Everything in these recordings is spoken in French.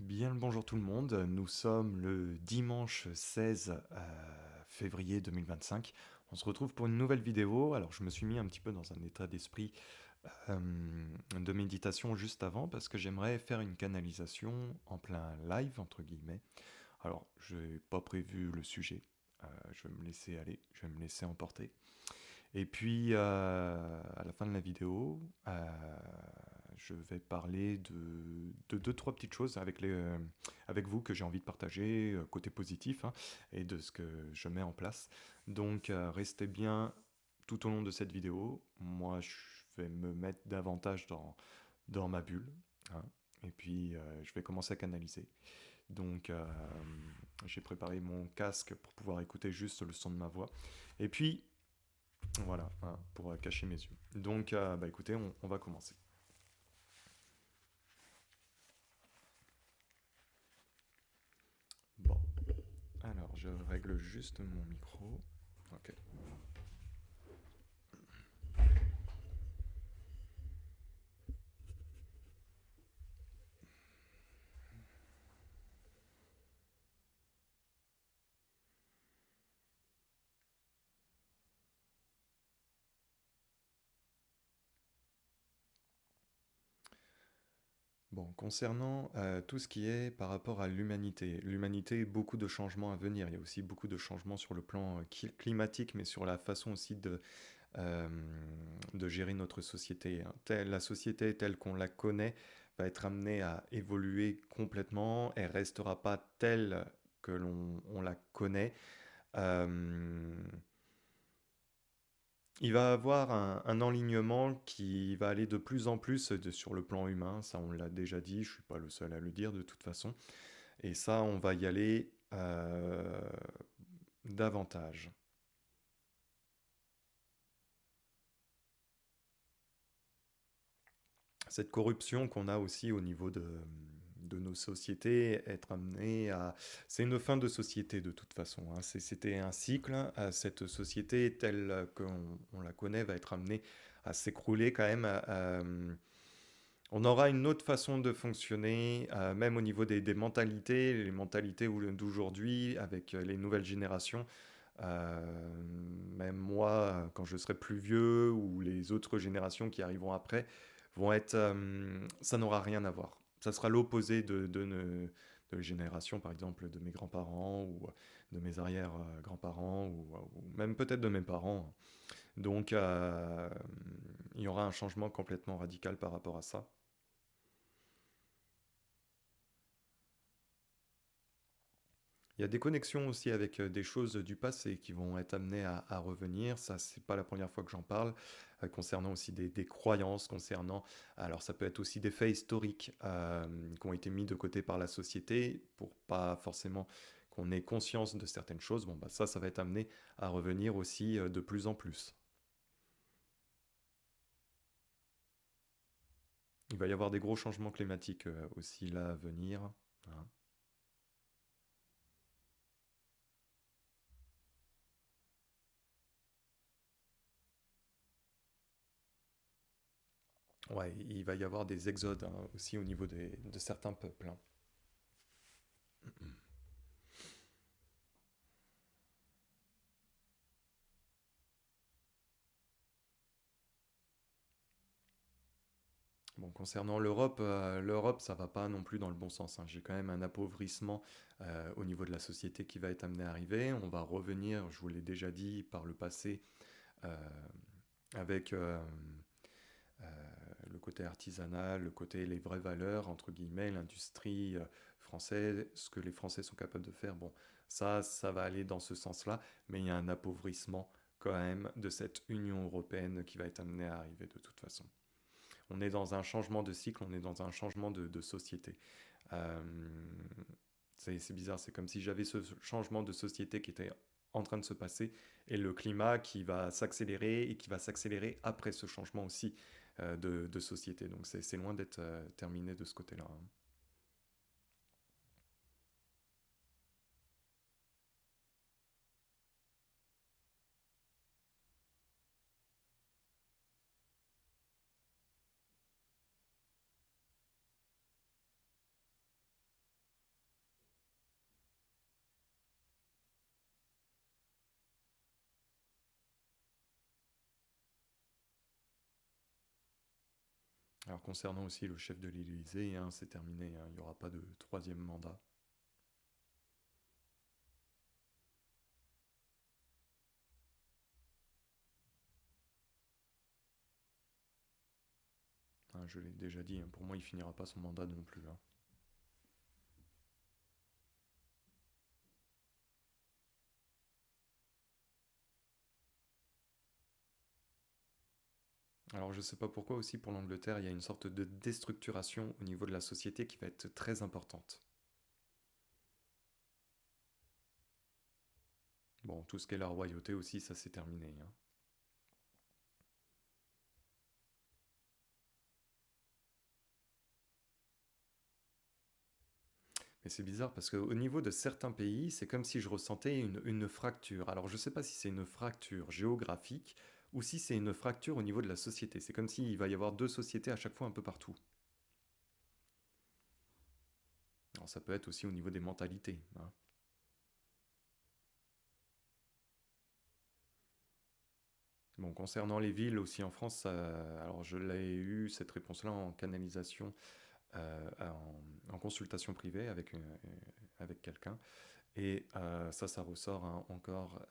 Bien le bonjour tout le monde, nous sommes le dimanche 16 février 2025. On se retrouve pour une nouvelle vidéo. Alors je me suis mis un petit peu dans un état d'esprit de méditation juste avant parce que j'aimerais faire une canalisation en plein live entre guillemets. Alors je n'ai pas prévu le sujet, je vais me laisser aller, je vais me laisser emporter. Et puis, à la fin de la vidéo, je vais parler de deux, trois petites choses avec vous que j'ai envie de partager, côté positif, hein, et de ce que je mets en place. Donc, restez bien tout au long de cette vidéo. Moi, je vais me mettre davantage dans ma bulle, hein, et puis, je vais commencer à canaliser. Donc, j'ai préparé mon casque pour pouvoir écouter juste le son de ma voix. Et puis, voilà, hein, pour cacher mes yeux. Donc, bah écoutez, on va commencer. Bon, alors je règle juste mon micro. Ok. Bon, concernant tout ce qui est par rapport à l'humanité, beaucoup de changements à venir. Il y a aussi beaucoup de changements sur le plan climatique, mais sur la façon aussi euh, de gérer notre société, hein. La société telle qu'on la connaît va être amenée à évoluer complètement. Elle restera pas telle que on la connaît. Euh, Il va avoir un enlignement qui va aller de plus en plus sur le plan humain, ça on l'a déjà dit, je suis pas le seul à le dire de toute façon, et ça on va y aller davantage. Cette corruption qu'on a aussi au niveau de nos sociétés, être amené à... C'est une fin de société de toute façon, hein. C'était un cycle, cette société telle qu'on on la connaît va être amenée à s'écrouler quand même. On aura une autre façon de fonctionner, même au niveau des mentalités, les mentalités d'aujourd'hui avec les nouvelles générations. Euh, Même moi, quand je serai plus vieux, ou les autres générations qui arriveront après, vont être, ça n'aura rien à voir. Ça sera l'opposé de les générations, par exemple, de mes grands-parents ou de mes arrière-grands-parents ou même peut-être de mes parents. Donc, il y aura un changement complètement radical par rapport à ça. Il y a des connexions aussi avec des choses du passé qui vont être amenées à revenir. Ça, c'est pas la première fois que j'en parle. Concernant aussi des croyances, concernant. Alors, ça peut être aussi des faits historiques qui ont été mis de côté par la société pour pas forcément qu'on ait conscience de certaines choses. Bon, bah, ça va être amené à revenir aussi de plus en plus. Il va y avoir des gros changements climatiques aussi là à venir, hein. Ouais, il va y avoir des exodes hein, aussi au niveau de certains peuples, hein. Bon, concernant l'Europe, l'Europe, ça va pas non plus dans le bon sens, hein. J'ai quand même un appauvrissement au niveau de la société qui va être amené à arriver. On va revenir, je vous l'ai déjà dit par le passé, euh, avec euh, le côté artisanal, le côté les vraies valeurs, entre guillemets, l'industrie française, ce que les Français sont capables de faire. Bon, ça va aller dans ce sens-là, mais il y a un appauvrissement quand même de cette Union européenne qui va être amenée à arriver de toute façon. On est dans un changement de cycle, on est dans un changement de société. Euh, c'est bizarre, c'est comme si j'avais ce changement de société qui était en train de se passer et le climat qui va s'accélérer et qui va s'accélérer après ce changement aussi de société. Donc c'est loin d'être terminé de ce côté-là, hein. Alors concernant aussi le chef de l'Élysée, hein, c'est terminé, hein, il n'y aura pas de troisième mandat. Hein, je l'ai déjà dit, hein, pour moi il finira pas son mandat non plus, hein. Alors je sais pas pourquoi aussi pour l'Angleterre, il y a une sorte de déstructuration au niveau de la société qui va être très importante. Bon, tout ce qui est la royauté aussi, ça c'est terminé, hein. Mais c'est bizarre parce qu'au niveau de certains pays, c'est comme si je ressentais une fracture. Alors je sais pas si c'est une fracture géographique ou si c'est une fracture au niveau de la société. C'est comme s'il va y avoir deux sociétés à chaque fois un peu partout. Alors ça peut être aussi au niveau des mentalités, hein. Bon, concernant les villes aussi en France, alors je l'ai eu cette réponse-là en canalisation, en consultation privée avec quelqu'un. Et ça ressort, hein, encore.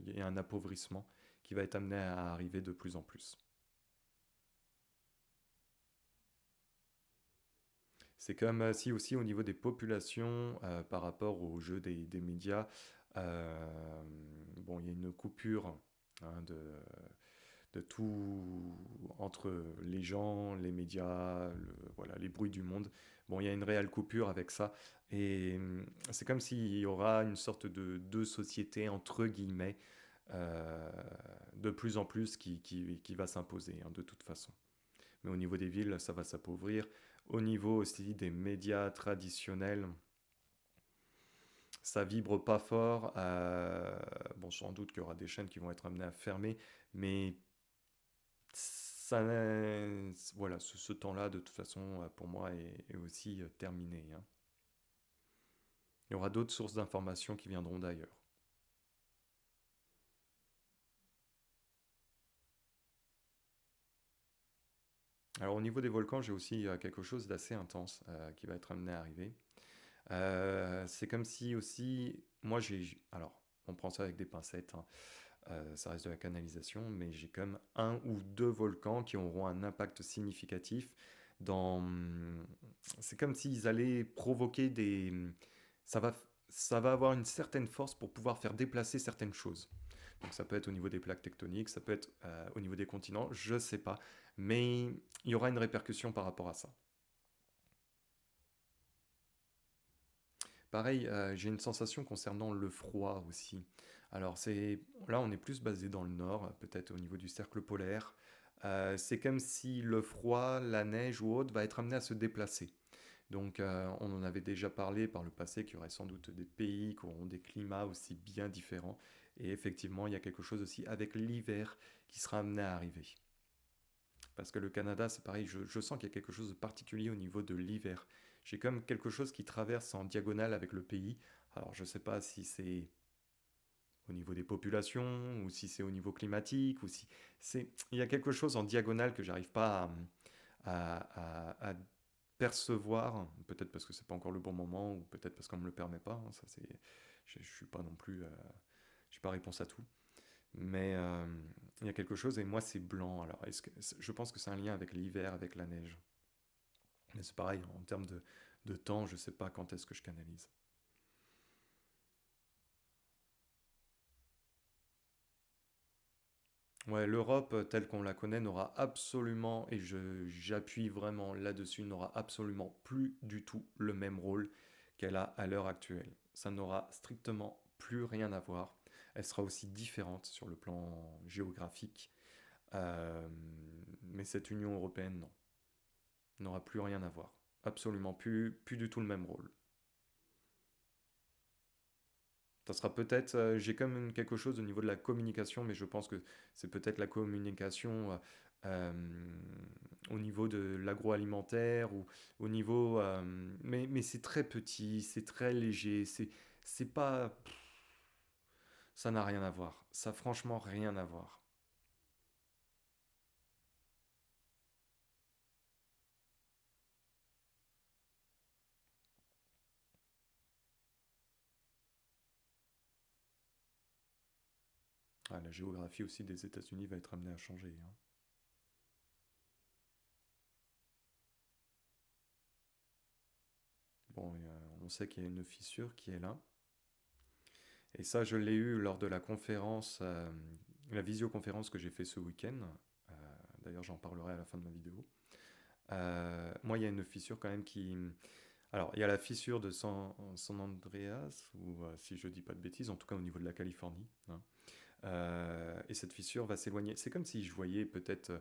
Il y a un appauvrissement qui va être amené à arriver de plus en plus. C'est comme si aussi au niveau des populations, par rapport au jeu des médias, bon, il y a une coupure, hein, de tout entre les gens, les médias, voilà, les bruits du monde. Bon, il y a une réelle coupure avec ça. Et c'est comme s'il y aura une sorte de deux sociétés, entre guillemets, euh, de plus en plus qui va s'imposer, hein, de toute façon. Mais au niveau des villes, ça va s'appauvrir. Au niveau aussi des médias traditionnels, ça vibre pas fort. Bon, sans doute qu'il y aura des chaînes qui vont être amenées à fermer, mais ça, voilà, ce temps-là, de toute façon, pour moi, est aussi terminé, hein. Il y aura d'autres sources d'informations qui viendront d'ailleurs. Alors au niveau des volcans, j'ai aussi quelque chose d'assez intense qui va être amené à arriver. C'est comme si aussi, moi alors on prend ça avec des pincettes, hein, ça reste de la canalisation, mais j'ai comme un ou deux volcans qui auront un impact significatif dans... C'est comme s'ils allaient provoquer des... Ça va, ça va avoir une certaine force pour pouvoir faire déplacer certaines choses. Donc ça peut être au niveau des plaques tectoniques, ça peut être au niveau des continents, je sais pas, mais il y aura une répercussion par rapport à ça. Pareil, j'ai une sensation concernant le froid aussi. Alors là, on est plus basé dans le nord, peut-être au niveau du cercle polaire. C'est comme si le froid, la neige ou autre va être amené à se déplacer. Donc on en avait déjà parlé par le passé qu'il y aurait sans doute des pays qui auront des climats aussi bien différents. Et effectivement, il y a quelque chose aussi avec l'hiver qui sera amené à arriver. Parce que le Canada, c'est pareil, je sens qu'il y a quelque chose de particulier au niveau de l'hiver. J'ai comme quelque chose qui traverse en diagonale avec le pays. Alors je ne sais pas si c'est au niveau des populations, ou si c'est au niveau climatique, ou si c'est... Il y a quelque chose en diagonale que j'arrive pas à percevoir, peut-être parce que c'est pas encore le bon moment, ou peut-être parce qu'on me le permet pas, hein, ça c'est... Je suis pas non plus... j'ai pas réponse à tout. Mais il y a quelque chose, et moi c'est blanc. Alors, je pense que c'est un lien avec l'hiver, avec la neige. Mais c'est pareil, en termes de temps, je sais pas quand est-ce que je canalise. Ouais, l'Europe telle qu'on la connaît n'aura absolument, et j'appuie vraiment là-dessus, n'aura absolument plus du tout le même rôle qu'elle a à l'heure actuelle. Ça n'aura strictement plus rien à voir. Elle sera aussi différente sur le plan géographique. Euh, mais cette Union européenne, non, n'aura plus rien à voir. Absolument plus du tout le même rôle. Ça sera peut-être, j'ai quand même quelque chose au niveau de la communication, mais je pense que c'est peut-être la communication au niveau de l'agroalimentaire ou au niveau, mais c'est très petit, c'est très léger, c'est pas, ça n'a rien à voir. Ça franchement rien à voir. Ah, la géographie aussi des États-Unis va être amenée à changer, hein. Bon, et, on sait qu'il y a une fissure qui est là. Et ça, je l'ai eu lors de la conférence, la visioconférence que j'ai fait ce week-end. Euh, D'ailleurs, j'en parlerai à la fin de ma vidéo. Moi, il y a une fissure quand même qui... Alors, il y a la fissure de San Andreas, ou si je dis pas de bêtises, en tout cas au niveau de la Californie, hein. Et cette fissure va s'éloigner. C'est comme si je voyais peut-être...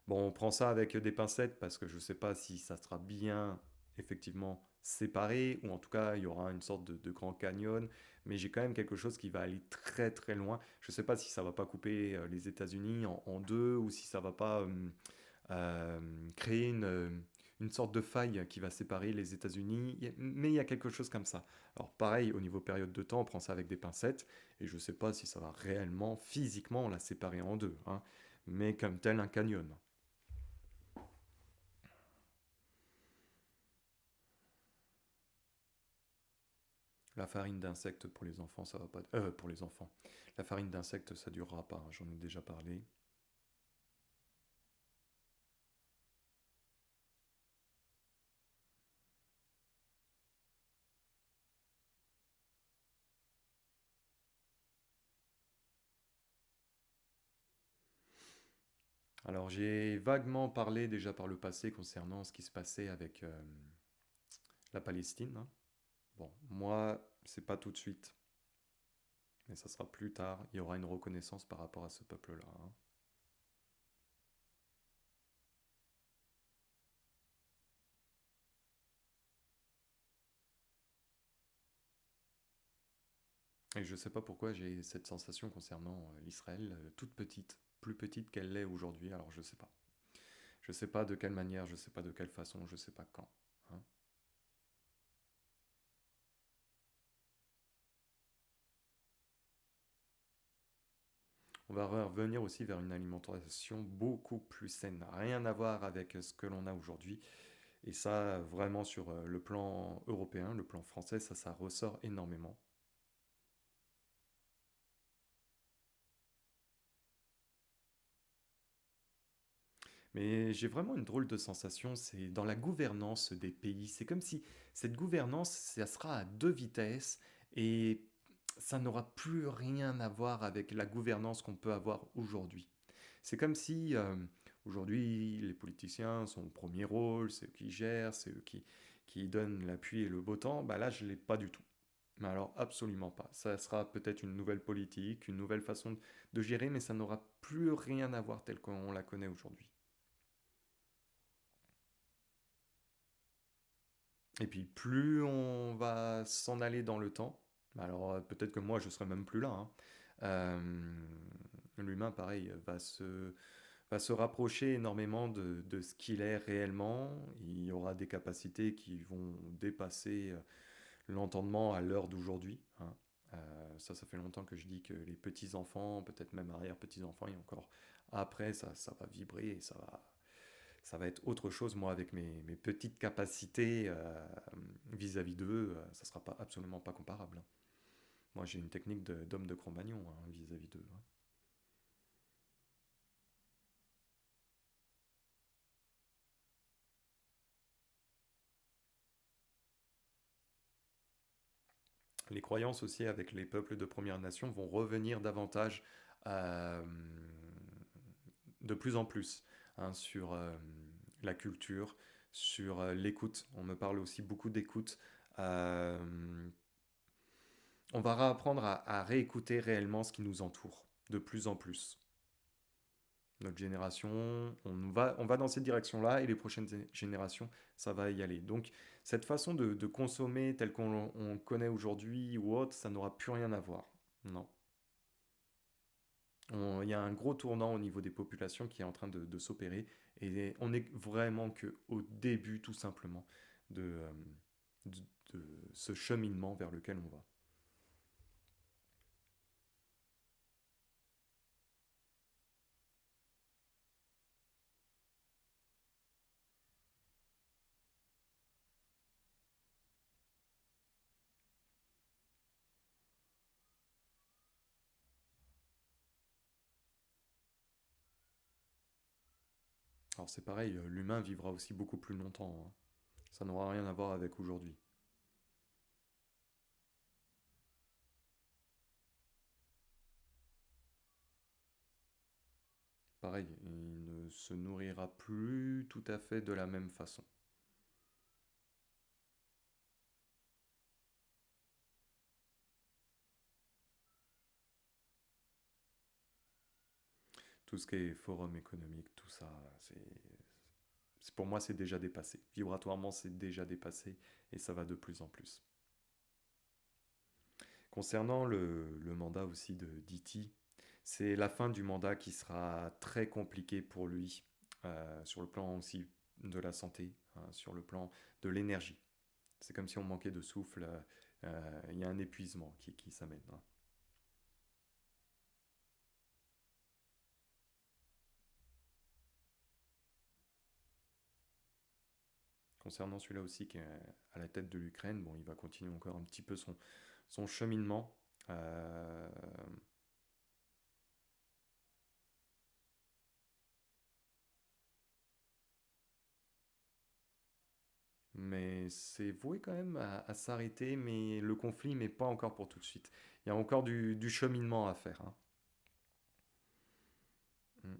bon, on prend ça avec des pincettes parce que je ne sais pas si ça sera bien effectivement séparé, ou en tout cas il y aura une sorte de grand canyon, mais j'ai quand même quelque chose qui va aller très très loin. Je ne sais pas si ça va pas couper les États-Unis en deux, ou si ça va pas créer une sorte de faille qui va séparer les États-Unis, mais il y a quelque chose comme ça. Alors pareil, au niveau période de temps, on prend ça avec des pincettes, et je ne sais pas si ça va réellement, physiquement, la séparer en deux, hein, mais comme tel un canyon. La farine d'insectes pour les enfants, ça va pas. Pour les enfants. La farine d'insectes, ça durera pas, hein, j'en ai déjà parlé. Alors, j'ai vaguement parlé déjà par le passé concernant ce qui se passait avec la Palestine, hein. Bon, moi, c'est pas tout de suite, mais ça sera plus tard. Il y aura une reconnaissance par rapport à ce peuple-là, hein. Et je sais pas pourquoi j'ai cette sensation concernant l'Israël, toute petite, plus petite qu'elle l'est aujourd'hui. Alors, je sais pas. Je sais pas de quelle manière, je sais pas de quelle façon, je sais pas quand, hein. On va revenir aussi vers une alimentation beaucoup plus saine, rien à voir avec ce que l'on a aujourd'hui. Et ça, vraiment sur le plan européen, le plan français, ça ressort énormément. Mais j'ai vraiment une drôle de sensation, c'est dans la gouvernance des pays. C'est comme si cette gouvernance, ça sera à deux vitesses, et ça n'aura plus rien à voir avec la gouvernance qu'on peut avoir aujourd'hui. C'est comme si aujourd'hui les politiciens sont au premier rôle, c'est eux qui gèrent, c'est eux qui donnent l'appui et le beau temps. Bah là, je ne l'ai pas du tout. Mais alors absolument pas. Ça sera peut-être une nouvelle politique, une nouvelle façon de gérer, mais ça n'aura plus rien à voir tel qu'on la connaît aujourd'hui. Et puis plus on va s'en aller dans le temps, alors peut-être que moi je serai même plus là, hein, l'humain pareil va se rapprocher énormément de ce qu'il est réellement. Il y aura des capacités qui vont dépasser l'entendement à l'heure d'aujourd'hui, hein. Ça fait longtemps que je dis que les petits-enfants, peut-être même arrière-petits-enfants, et encore après, ça va vibrer, et ça va être autre chose. Moi, avec mes petites capacités vis-à-vis d'eux, ça sera pas, absolument pas comparable, hein. Moi, j'ai une technique d'homme de Cro-Magnon, hein, vis-à-vis d'eux, hein. Les croyances aussi avec les peuples de Première Nation vont revenir davantage, euh, de plus en plus, hein, sur la culture, sur l'écoute. On me parle aussi beaucoup d'écoute. Euh, on va réapprendre à réécouter réellement ce qui nous entoure, de plus en plus. Notre génération, on va dans cette direction-là, et les prochaines générations, ça va y aller. Donc, cette façon de consommer telle qu'on on connaît aujourd'hui ou autre, ça n'aura plus rien à voir. Non. Il y a un gros tournant au niveau des populations qui est en train de s'opérer, et on est vraiment que au début, tout simplement, de, euh, de, de ce cheminement vers lequel on va. Alors c'est pareil, l'humain vivra aussi beaucoup plus longtemps, hein. Ça n'aura rien à voir avec aujourd'hui. Pareil, il ne se nourrira plus tout à fait de la même façon. Tout ce qui est forum économique, tout ça, pour moi c'est déjà dépassé. Vibratoirement c'est déjà dépassé et ça va de plus en plus. Concernant le mandat aussi de Diti, c'est la fin du mandat qui sera très compliqué pour lui, sur le plan aussi de la santé, hein, sur le plan de l'énergie. C'est comme si on manquait de souffle, il y a un épuisement qui s'amène, hein. Concernant celui-là aussi qui est à la tête de l'Ukraine, bon, il va continuer encore un petit peu son cheminement. euh, mais c'est voué quand même à s'arrêter, mais le conflit n'est pas encore pour tout de suite. Il y a encore du cheminement à faire, hein. Mm.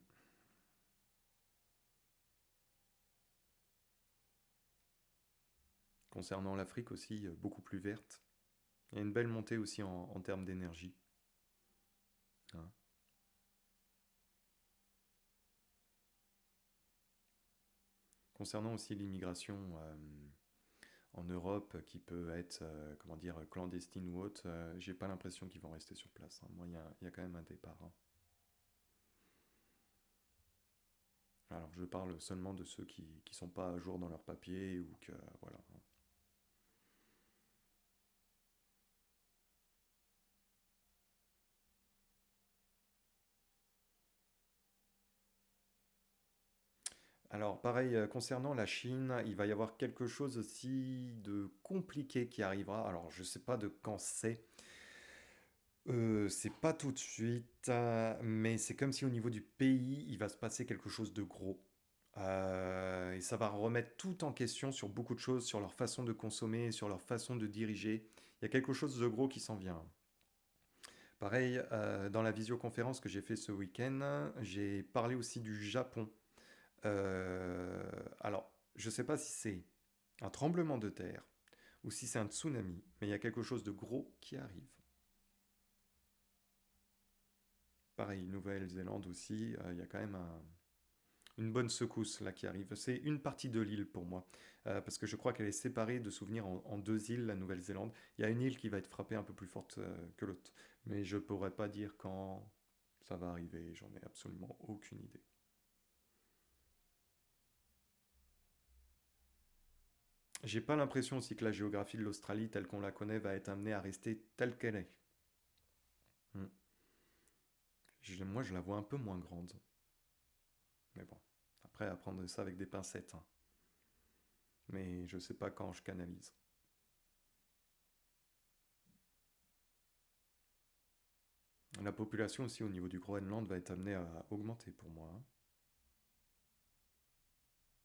Concernant l'Afrique aussi, beaucoup plus verte. Il y a une belle montée aussi en termes d'énergie, hein. Concernant aussi l'immigration en Europe qui peut être, comment dire, clandestine ou autre, j'ai pas l'impression qu'ils vont rester sur place, hein. Moi, il y a quand même un départ, hein. Alors, je parle seulement de ceux qui sont pas à jour dans leurs papiers ou que, voilà, hein. Alors, pareil, concernant la Chine, il va y avoir quelque chose aussi de compliqué qui arrivera. Alors, je sais pas de quand c'est pas tout de suite, mais c'est comme si au niveau du pays, il va se passer quelque chose de gros. Et ça va remettre tout en question sur beaucoup de choses, sur leur façon de consommer, sur leur façon de diriger. Il y a quelque chose de gros qui s'en vient. Pareil, dans la visioconférence que j'ai fait ce week-end, j'ai parlé aussi du Japon. Alors, je ne sais pas si c'est un tremblement de terre ou si c'est un tsunami, mais il y a quelque chose de gros qui arrive. Pareil, Nouvelle-Zélande aussi, il y a quand même une bonne secousse là qui arrive. C'est une partie de l'île pour moi, parce que je crois qu'elle est séparée de souvenirs en deux îles, la Nouvelle-Zélande. Il y a une île qui va être frappée un peu plus forte que l'autre, mais je pourrais pas dire quand ça va arriver, j'en ai absolument aucune idée. J'ai pas l'impression aussi que la géographie de l'Australie telle qu'on la connaît va être amenée à rester telle qu'elle est. Hmm. Moi, je la vois un peu moins grande. Mais bon, après, à prendre ça avec des pincettes, hein. Mais je sais pas quand je canalise. La population aussi au niveau du Groenland va être amenée à augmenter pour moi, hein.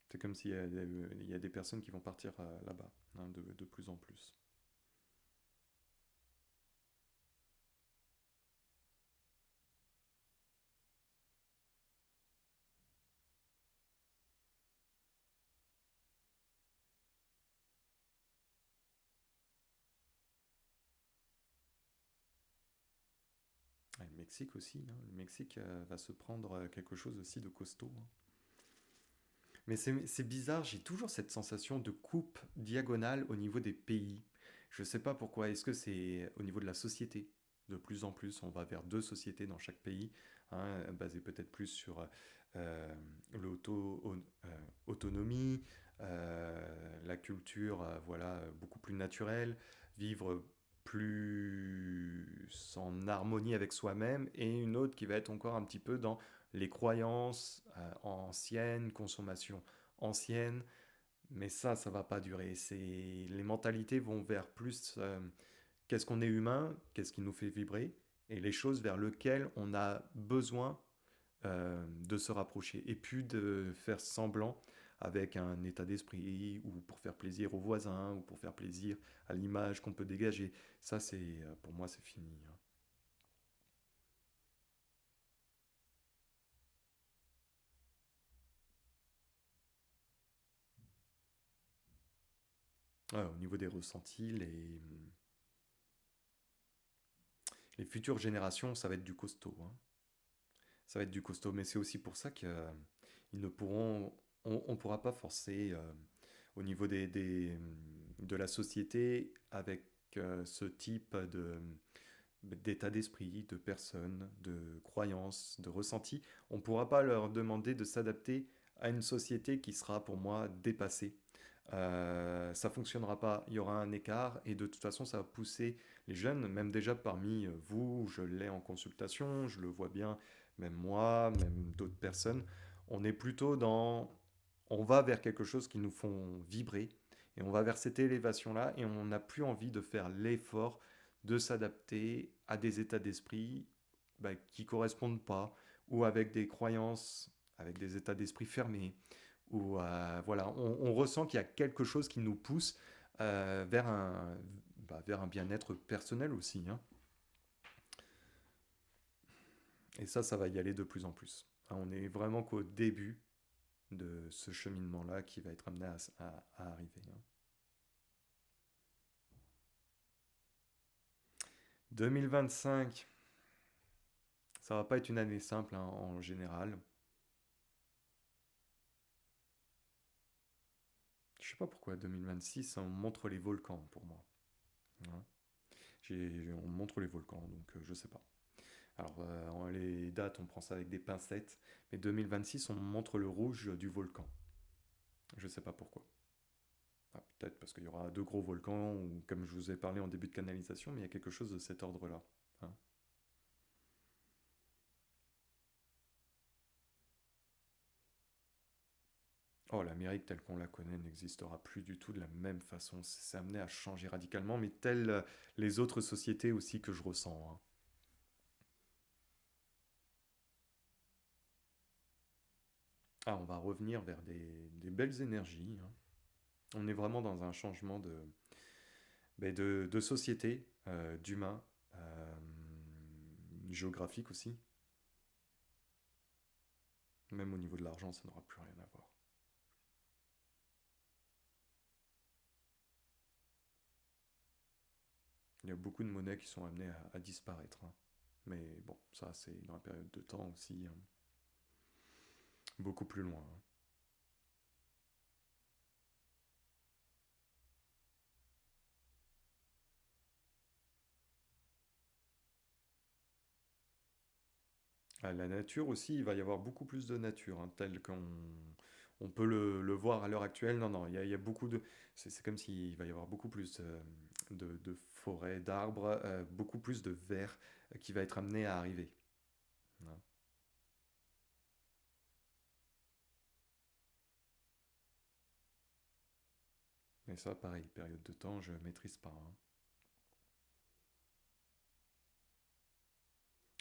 C'est comme s'il y a des personnes qui vont partir là-bas, hein, de plus en plus. Et le Mexique aussi, hein. Le Mexique va se prendre quelque chose aussi de costaud, hein. Mais c'est bizarre, j'ai toujours cette sensation de coupe diagonale au niveau des pays. Je sais pas pourquoi, est-ce que c'est au niveau de la société? De plus en plus, on va vers deux sociétés dans chaque pays, hein, basées peut-être plus sur euh, l'autonomie, la culture, voilà, beaucoup plus naturelle, vivre plus en harmonie avec soi-même, et une autre qui va être encore un petit peu dans les croyances anciennes, consommation ancienne, mais ça va pas durer. Les mentalités vont vers plus qu'est-ce qu'on est humain, qu'est-ce qui nous fait vibrer, et les choses vers lesquelles on a besoin de se rapprocher et plus de faire semblant avec un état d'esprit ou pour faire plaisir aux voisins ou pour faire plaisir à l'image qu'on peut dégager. Ça, c'est pour moi, c'est fini, hein. Ouais, au niveau des ressentis, les futures générations, ça va être du costaud, hein. Ça va être du costaud, mais c'est aussi pour ça qu'ils ne pourront, on pourra pas forcer au niveau de la société avec ce type d'état d'esprit, de personnes, de croyances, de ressentis. On ne pourra pas leur demander de s'adapter à une société qui sera pour moi dépassée. Ça fonctionnera pas, il y aura un écart et de toute façon ça va pousser les jeunes, même déjà parmi vous, je l'ai en consultation, je le vois bien, même moi, même d'autres personnes, on est plutôt dans, on va vers quelque chose qui nous font vibrer et on va vers cette élévation-là et on n'a plus envie de faire l'effort de s'adapter à des états d'esprit qui correspondent pas ou avec des croyances, avec des états d'esprit fermés où voilà, on ressent qu'il y a quelque chose qui nous pousse vers un bien-être personnel aussi, hein. Et ça va y aller de plus en plus, hein. On est vraiment qu'au début de ce cheminement-là qui va être amené à arriver, hein. 2025, ça va pas être une année simple, hein, en général. Je sais pas pourquoi 2026, on montre les volcans pour moi, hein. On montre les volcans, donc je sais pas. Alors, les dates, on prend ça avec des pincettes, mais 2026, on montre le rouge du volcan. Je sais pas pourquoi. Ah, peut-être parce qu'il y aura deux gros volcans, ou comme je vous ai parlé en début de canalisation, mais il y a quelque chose de cet ordre-là, hein. Oh, l'Amérique telle qu'on la connaît n'existera plus du tout de la même façon. C'est amené à changer radicalement, mais telles les autres sociétés aussi que je ressens, hein. Ah, on va revenir vers des belles énergies, hein. On est vraiment dans un changement de société, d'humain, géographique aussi. Même au niveau de l'argent, ça n'aura plus rien à voir. Il y a beaucoup de monnaies qui sont amenées à disparaître, hein. Mais bon, ça c'est dans la période de temps aussi, hein, beaucoup plus loin, hein. Ah, la nature aussi, il va y avoir beaucoup plus de nature, hein, tel qu'on on peut le voir à l'heure actuelle. Non, non, il y a beaucoup de... C'est comme s'il va y avoir beaucoup plus de forêts, d'arbres, beaucoup plus de verre qui va être amené à arriver, hein. Mais ça, pareil, période de temps, je maîtrise pas, hein.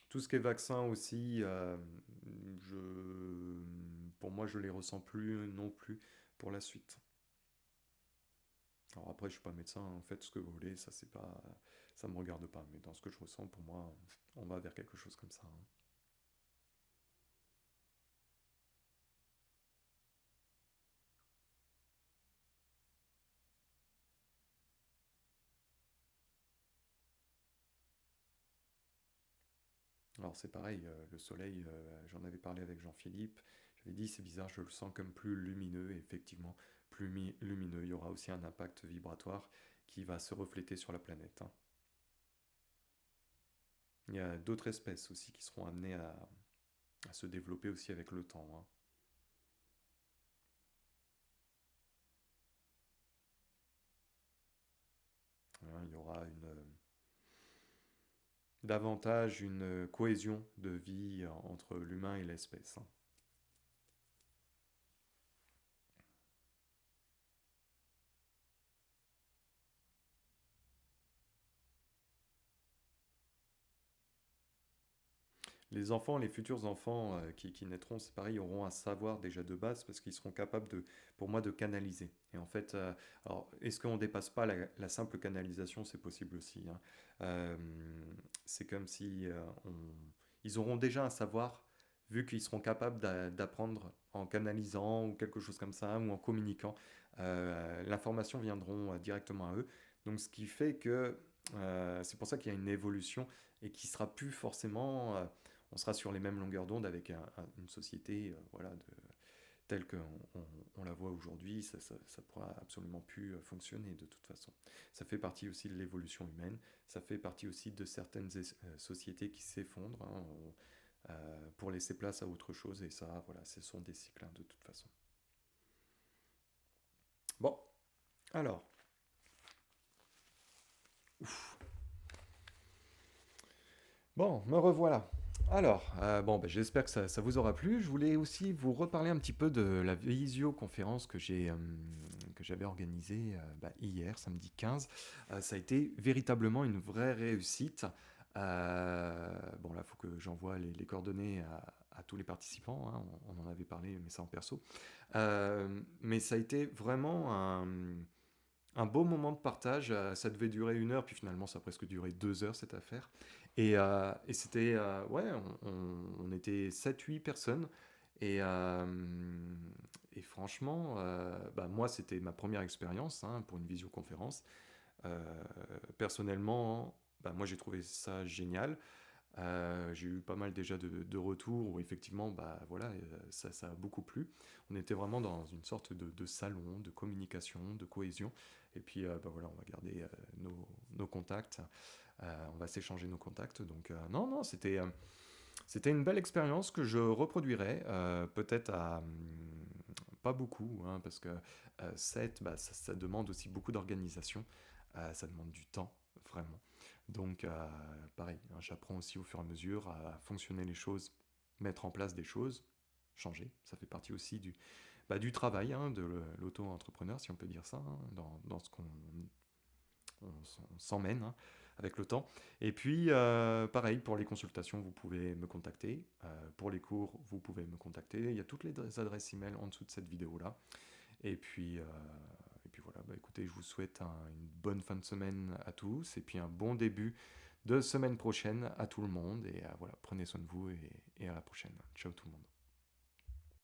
Tout ce qui est vaccin aussi, pour moi, je les ressens plus non plus pour la suite. Alors après, je suis pas médecin, hein, faites ce que vous voulez, ça c'est pas, ça me regarde pas. Mais dans ce que je ressens, pour moi, on va vers quelque chose comme ça, hein. Alors c'est pareil, le soleil, j'en avais parlé avec Jean-Philippe, j'avais dit c'est bizarre, je le sens comme plus lumineux, et effectivement, plus lumineux, il y aura aussi un impact vibratoire qui va se refléter sur la planète, hein. Il y a d'autres espèces aussi qui seront amenées à se développer aussi avec le temps, hein. Hein, il y aura davantage une cohésion de vie entre l'humain et l'espèce, hein. les enfants, les futurs enfants qui naîtront, c'est pareil, auront un savoir déjà de base parce qu'ils seront capables pour moi, de canaliser. Et en fait, alors, est-ce qu'on dépasse pas la simple canalisation? C'est possible aussi, hein. Euh, c'est comme si ils auront déjà un savoir, vu qu'ils seront capables d'apprendre en canalisant ou quelque chose comme ça, ou en communiquant. L'information viendront directement à eux. Donc, ce qui fait que c'est pour ça qu'il y a une évolution et qui sera plus forcément on sera sur les mêmes longueurs d'onde avec une société voilà, telle qu'on la voit aujourd'hui, ça pourra absolument plus fonctionner de toute façon. Ça fait partie aussi de l'évolution humaine, ça fait partie aussi de certaines sociétés qui s'effondrent hein, pour laisser place à autre chose, et ça, voilà, ce sont des cycles hein, de toute façon. Bon, alors, bon, me revoilà. Alors, bon, ben, j'espère que ça vous aura plu. Je voulais aussi vous reparler un petit peu de la visioconférence que j'avais organisée bah, hier, samedi 15. Ça a été véritablement une vraie réussite. Bon, là, il faut que j'envoie les coordonnées à tous les participants, hein. On en avait parlé, mais ça en perso. Mais ça a été vraiment un beau moment de partage. Ça devait durer 1 heure, puis finalement, ça a presque duré 2 heures, cette affaire. Et c'était, ouais, on était 7 8 personnes. Et, euh, et franchement, bah, moi, c'était ma première expérience hein, pour une visioconférence. Euh, Personnellement, bah, moi, j'ai trouvé ça génial. J'ai eu pas mal déjà de retours où effectivement, bah voilà, ça a beaucoup plu. On était vraiment dans une sorte de salon, de communication, de cohésion. Et puis, bah voilà, on va garder nos contacts, on va s'échanger nos contacts. Donc, non, non, c'était une belle expérience que je reproduirais, peut-être à pas beaucoup, hein, parce que 7, bah, ça demande aussi beaucoup d'organisation, ça demande du temps, vraiment. Donc, pareil, hein, j'apprends aussi au fur et à mesure à fonctionner les choses, mettre en place des choses, changer. Ça fait partie aussi du travail, hein, de l'auto-entrepreneur, si on peut dire ça, hein, dans ce qu'on on s'emmène hein, avec le temps. Et puis, pareil, pour les consultations, vous pouvez me contacter. Pour les cours, vous pouvez me contacter. Il y a toutes les adresses email en dessous de cette vidéo-là. Et puis voilà, bah écoutez, je vous souhaite une bonne fin de semaine à tous et puis un bon début de semaine prochaine à tout le monde. Et voilà, prenez soin de vous et à la prochaine. Ciao tout le monde.